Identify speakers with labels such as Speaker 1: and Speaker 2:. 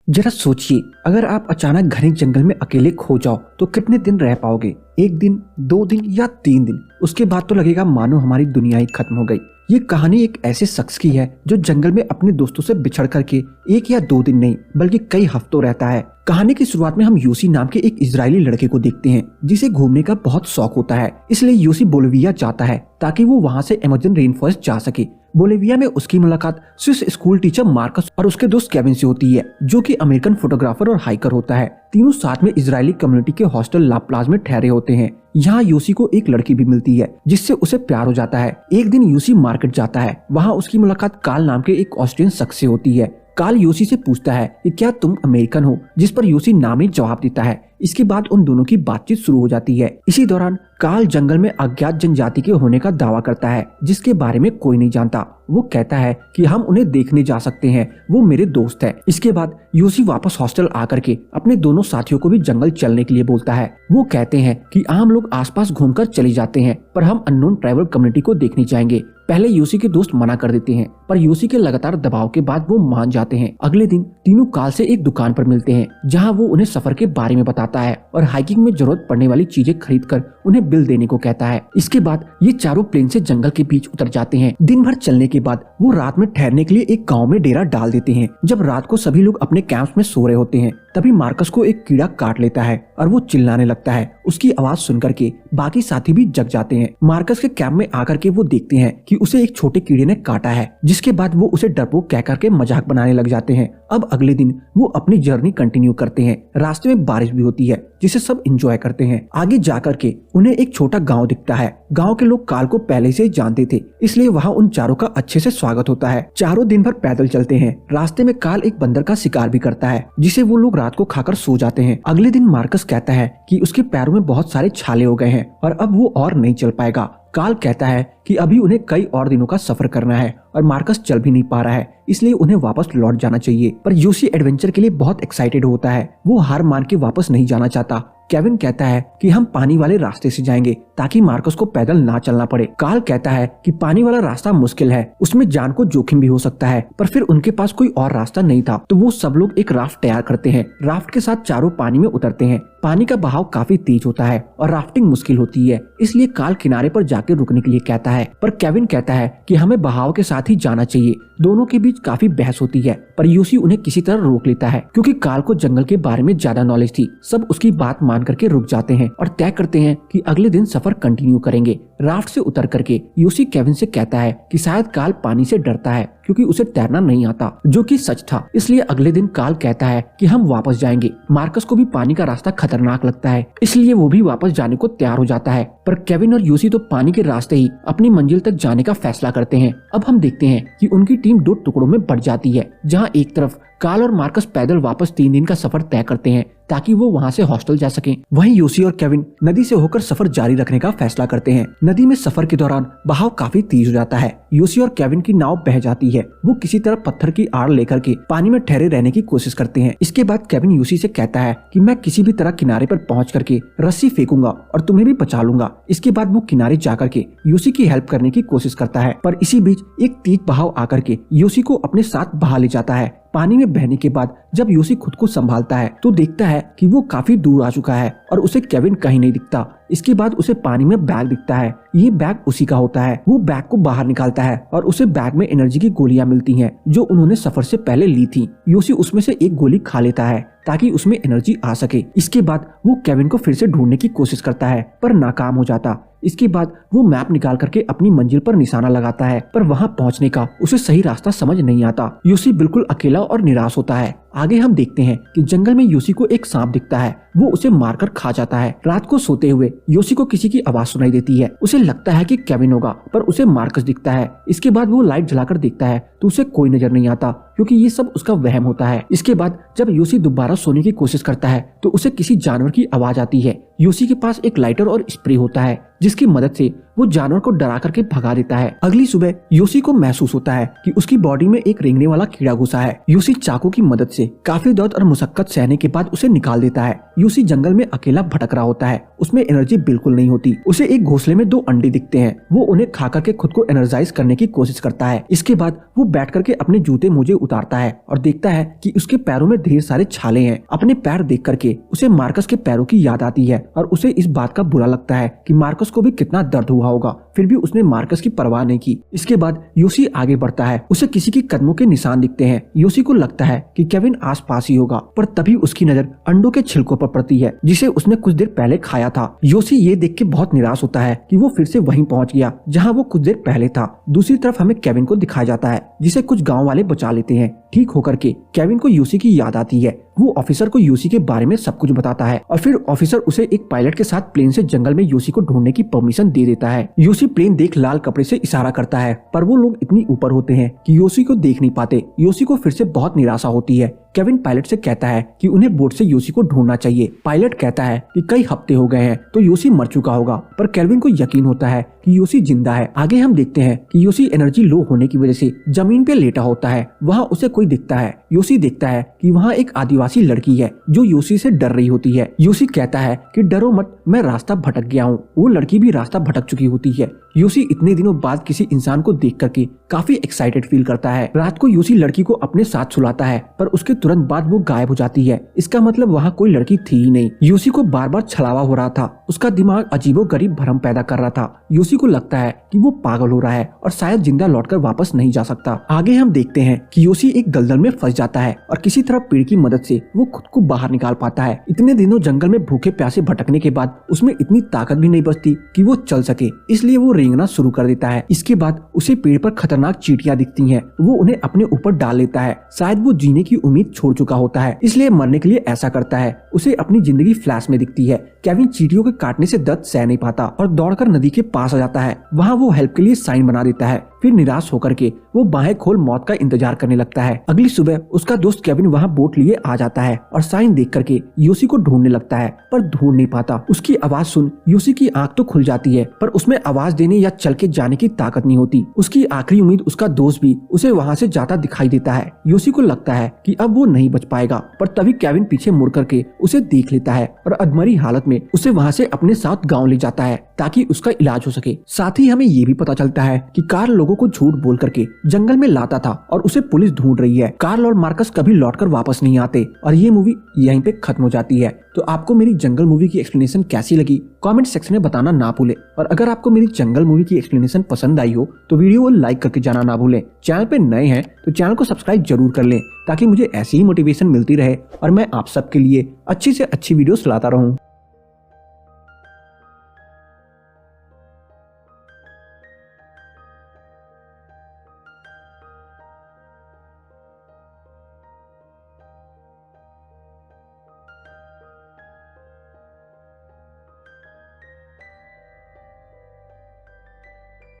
Speaker 1: जरा सोचिए, अगर आप अचानक घने जंगल में अकेले खो जाओ तो कितने दिन रह पाओगे? 1 दिन, 2 दिन या 3 दिन? उसके बाद तो लगेगा मानो हमारी दुनिया ही खत्म हो गई। ये कहानी एक ऐसे शख्स की है जो जंगल में अपने दोस्तों से बिछड़ करके 1 या 2 दिन नहीं बल्कि कई हफ्तों रहता है। कहानी की शुरुआत में हम यूसी नाम के एक इजरायली लड़के को देखते हैं जिसे घूमने का बहुत शौक होता है। इसलिए यूसी बोलिविया जाता है ताकि वो वहाँ से अमेज़न रेन फॉरेस्ट जा सके। बोलिविया में उसकी मुलाकात स्विस स्कूल टीचर मार्कस और उसके दोस्त केविन से होती है, जो कि अमेरिकन फोटोग्राफर और हाइकर होता है। तीनों साथ में इजरायली कम्युनिटी के हॉस्टल ला प्लाज में ठहरे होते हैं। यहाँ यूसी को एक लड़की भी मिलती है जिससे उसे प्यार हो जाता है। एक दिन यूसी मार्केट जाता है, वहाँ उसकी मुलाकात कार्ल नाम के एक ऑस्ट्रियन शख्स से होती है। कार्ल यूसी से पूछता है कि क्या तुम अमेरिकन हो, जिस पर यूसी नाम ही जवाब देता है। इसके बाद उन दोनों की बातचीत शुरू हो जाती है। इसी दौरान कार्ल जंगल में अज्ञात जनजाति के होने का दावा करता है जिसके बारे में कोई नहीं जानता। वो कहता है कि हम उन्हें देखने जा सकते हैं, वो मेरे दोस्त है। इसके बाद यूसी वापस हॉस्टल आकर के अपने दोनों साथियों को भी जंगल चलने के लिए बोलता है। वो कहते हैं कि आम लोग आसपास घूमकर चले जाते हैं पर हम अननोन ट्राइबल कम्युनिटी को देखने जाएंगे। पहले यूसी के दोस्त मना कर देते हैं पर यूसी के लगातार दबाव के बाद वो मान जाते हैं। अगले दिन तीनों कार्ल से एक दुकान पर मिलते हैं जहाँ वो उन्हें सफर के बारे में बताता है और हाइकिंग में जरूरत पड़ने वाली चीजें खरीदकर उन्हें बिल देने को कहता है। इसके बाद ये चारों प्लेन से जंगल के बीच उतर जाते हैं। दिन भर चलने के बाद वो रात में ठहरने के लिए एक गांव में डेरा डाल देते हैं। जब रात को सभी लोग अपने कैंप में सो रहे होते हैं तभी मार्कस को एक कीड़ा काट लेता है और वो चिल्लाने लगता है। उसकी आवाज सुनकर के बाकी साथी भी जग जाते हैं। मार्कस के कैंप में आकर के वो देखते हैं कि उसे एक छोटे कीड़े ने काटा है, जिसके बाद वो उसे डरपोक कह करके मजाक बनाने लग जाते हैं। अब अगले दिन वो अपनी जर्नी कंटिन्यू करते हैं। रास्ते में बारिश भी होती है जिसे सब एंजॉय करते हैं। आगे जाकर के उन्हें एक छोटा गांव दिखता है। गांव के लोग कार्ल को पहले से ही जानते थे, इसलिए वहाँ उन चारों का अच्छे से स्वागत होता है। चारों दिन भर पैदल चलते हैं। रास्ते में कार्ल एक बंदर का शिकार भी करता है जिसे वो लोग रात को खाकर सो जाते हैं। अगले दिन मार्कस कहता है कि उसके पैरों में बहुत सारे छाले हो गए हैं और अब वो और नहीं चल पाएगा। कार्ल कहता है कि अभी उन्हें कई और दिनों का सफर करना है और मार्कस चल भी नहीं पा रहा है, इसलिए उन्हें वापस लौट जाना चाहिए। पर यूसी एडवेंचर के लिए बहुत एक्साइटेड होता है, वो हार मान के वापस नहीं जाना चाहता। केविन कहता है कि हम पानी वाले रास्ते से जाएंगे ताकि मार्कस को पैदल ना चलना पड़े। कार्ल कहता है कि पानी वाला रास्ता मुश्किल है, उसमें जान को जोखिम भी हो सकता है, पर फिर उनके पास कोई और रास्ता नहीं था तो वो सब लोग एक राफ्ट तैयार करते हैं। राफ्ट के साथ चारों पानी में उतरते हैं। पानी का बहाव काफी तेज होता है और राफ्टिंग मुश्किल होती है, इसलिए कार्ल किनारे पर जाके रुकने के लिए कहता है, पर केविन कहता है कि हमें बहाव के साथ ही जाना चाहिए। दोनों के बीच काफी बहस होती है पर यूसी उन्हें किसी तरह रोक लेता है क्योंकि कार्ल को जंगल के बारे में ज्यादा नॉलेज थी। सब उसकी बात मान करके रुक जाते हैं और तय करते हैं कि अगले दिन सफर कंटिन्यू करेंगे। राफ्ट से उतर करके यूसी केविन से कहता है कि शायद कार्ल पानी से डरता है क्योंकि उसे तैरना नहीं आता, जो कि सच था। इसलिए अगले दिन कार्ल कहता है कि हम वापस जाएंगे। मार्कस को भी पानी का रास्ता खतरनाक लगता है, इसलिए वो भी वापस जाने को तैयार हो जाता है। पर केविन और यूसी तो पानी के रास्ते ही अपनी मंजिल तक जाने का फैसला करते हैं। अब हम देखते हैं कि उनकी टीम 2 टुकड़ों में बढ़ जाती है, जहाँ एक तरफ कार्ल और मार्कस पैदल वापस 3 दिन का सफर तय करते हैं ताकि वो वहाँ से हॉस्टल जा सकें। वहीं यूसी और केविन नदी से होकर सफर जारी रखने का फैसला करते हैं। नदी में सफर के दौरान बहाव काफी तेज हो जाता है। यूसी और केविन की नाव बह जाती है। वो किसी तरह पत्थर की आड़ लेकर के पानी में ठहरे रहने की कोशिश करते हैं। इसके बाद केविन यूसी से कहता है कि मैं किसी भी तरह किनारे पर पहुंच करके रस्सी फेंकूंगा और तुम्हें भी बचा लूंगा। इसके बाद वो किनारे जाकर के यूसी की हेल्प करने की कोशिश करता है, पर इसी बीच एक तेज बहाव आकर के यूसी को अपने साथ बहा ले जाता है। पानी में बहने के बाद जब यूसी खुद को संभालता है तो देखता है कि वो काफी दूर आ चुका है और उसे केविन कहीं नहीं दिखता। इसके बाद उसे पानी में बैग दिखता है। ये बैग उसी का होता है। वो बैग को बाहर निकालता है और उसे बैग में एनर्जी की गोलियां मिलती हैं जो उन्होंने सफर से पहले ली थी। यूसी उसमें से एक गोली खा लेता है ताकि उसमें एनर्जी आ सके। इसके बाद वो केविन को फिर से ढूंढने की कोशिश करता है पर नाकाम हो जाता। इसके बाद वो मैप निकाल करके अपनी मंजिल पर निशाना लगाता है, पर वहाँ पहुँचने का उसे सही रास्ता समझ नहीं आता। यूसी बिल्कुल अकेला और निराश होता है। आगे हम देखते हैं कि जंगल में यूसी को एक सांप दिखता है, वो उसे मारकर खा जाता है। रात को सोते हुए यूसी को किसी की आवाज सुनाई देती है। उसे लगता है कि केविन होगा, पर उसे मार्कस दिखता है। इसके बाद वो लाइट जलाकर देखता है तो उसे कोई नजर नहीं आता क्योंकि ये सब उसका वहम होता है। इसके बाद जब यूसी दोबारा सोने की कोशिश करता है तो उसे किसी जानवर की आवाज आती है। यूसी के पास एक लाइटर और स्प्रे होता है जिसकी मदद से वो जानवर को डरा करके भगा देता है। अगली सुबह यूसी को महसूस होता है कि उसकी बॉडी में एक रेंगने वाला कीड़ा घुसा है। यूसी चाकू की मदद से से काफी दर्द और मुशक्कत सहने के बाद उसे निकाल देता है। यूसी जंगल में अकेला भटक रहा होता है, उसमें एनर्जी बिल्कुल नहीं होती। उसे एक घोंसले में 2 अंडे दिखते हैं, वो उन्हें खा करके खुद को एनर्जाइज करने की कोशिश करता है। इसके बाद वो बैठ करके अपने जूते मोजे उतारता है और देखता है कि उसके पैरों में ढेर सारे छाले हैं। अपने पैर देख करके उसे मार्कस के पैरों की याद आती है और उसे इस बात का बुरा लगता है कि मार्कस को भी कितना दर्द हुआ होगा, फिर भी उसने मार्कस की परवाह नहीं की। इसके बाद यूसी आगे बढ़ता है, उसे किसी के कदमों के निशान दिखते हैं। यूसी को लगता है कि केविन आस पास ही होगा, पर तभी उसकी नजर अंडों के छिलकों पर पड़ती है जिसे उसने कुछ देर पहले खाया था। यूसी ये देख के बहुत निराश होता है कि वो फिर से वहीं पहुंच गया जहां वो कुछ देर पहले था। दूसरी तरफ हमें केविन को दिखाया जाता है जिसे कुछ गांव वाले बचा लेते हैं। ठीक होकर के केविन को यूसी की याद आती है। वो ऑफिसर को यूसी के बारे में सब कुछ बताता है और फिर ऑफिसर उसे एक पायलट के साथ प्लेन से जंगल में यूसी को ढूंढने की परमिशन दे देता है। यूसी प्लेन देख लाल कपड़े से इशारा करता है, पर वो लोग इतनी ऊपर होते हैं कि यूसी को देख नहीं पाते। यूसी को फिर से बहुत निराशा होती है। केविन पायलट से कहता है कि उन्हें बोट से यूसी को ढूंढना चाहिए। पायलट कहता है कि कई हफ्ते हो गए हैं तो यूसी मर चुका होगा, पर केविन को यकीन होता है कि यूसी जिंदा है। आगे हम देखते हैं कि यूसी एनर्जी लो होने की वजह से जमीन पे लेटा होता है। वहाँ उसे कोई दिखता है। यूसी देखता है कि वहाँ एक आदिवासी लड़की है जो यूसी से डर रही होती है। यूसी कहता है कि डरो मत, मैं रास्ता भटक गया हूँ। वो लड़की भी रास्ता भटक चुकी होती है। यूसी इतने दिनों बाद किसी इंसान को देख करके काफी एक्साइटेड फील करता है। रात को यूसी लड़की को अपने साथ सुलाता है, पर उसके तुरंत बाद वो गायब हो जाती है। इसका मतलब वहाँ कोई लड़की थी ही नहीं। यूसी को बार बार छलावा हो रहा था, उसका दिमाग अजीबोगरीब भ्रम पैदा कर रहा था। यूसी को लगता है कि वो पागल हो रहा है और शायद जिंदा लौटकर वापस नहीं जा सकता। आगे हम देखते हैं कि यूसी एक दलदल में फंस जाता है और किसी तरह पेड़ की मदद से वो खुद को बाहर निकाल पाता है। इतने दिनों जंगल में भूखे प्यासे भटकने के बाद उसमें इतनी ताकत भी नहीं बचती कि वो चल सके, इसलिए वो रेंगना शुरू कर देता है। इसके बाद उसे पेड़ पर खतरनाक चींटियां दिखती हैं, वो उन्हें अपने ऊपर डाल लेता है। शायद वो जीने की उम्मीद छोड़ चुका होता है, इसलिए मरने के लिए ऐसा करता है। उसे अपनी जिंदगी फ्लैश में दिखती है। केविन चींटियों के काटने से दर्द सह नहीं पाता और दौड़कर नदी के पास आ जाता है। वहाँ वो हेल्प के लिए साइन बना देता है। फिर निराश होकर के वो बाहें खोल मौत का इंतजार करने लगता है। अगली सुबह उसका दोस्त केविन वहाँ बोट लिए आ जाता है और साइन देख करके यूसी को ढूंढने लगता है, पर ढूंढ नहीं पाता। उसकी आवाज सुन यूसी की आंख तो खुल जाती है, पर उसमें आवाज देने या चल के जाने की ताकत नहीं होती। उसकी आखिरी उम्मीद उसका दोस्त भी उसे वहाँ से जाता दिखाई देता है। यूसी को लगता है कि अब वो नहीं बच पाएगा, पर तभी केविन पीछे मुड़ करके उसे देख लेता है और अधमरी हालत में उसे वहाँ से अपने साथ गाँव ले जाता है ताकि उसका इलाज हो सके। साथ ही हमें ये भी पता चलता है कि कार्ल लोगों को झूठ बोल करके जंगल में लाता था और उसे पुलिस ढूंढ रही है। कार्ल और मार्कस कभी लौटकर वापस नहीं आते और ये मूवी यहीं पे खत्म हो जाती है। तो आपको मेरी जंगल मूवी की एक्सप्लेनेशन कैसी लगी कमेंट सेक्शन में बताना ना भूले, और अगर आपको मेरी जंगल मूवी की एक्सप्लेनेशन पसंद आई हो तो वीडियो को लाइक करके जाना ना भूलें। चैनल पे नए हैं तो चैनल को सब्सक्राइब जरूर कर लें ताकि मुझे ऐसी ही मोटिवेशन मिलती रहे और मैं आप सबके लिए अच्छी से अच्छी वीडियोस लाता रहूं।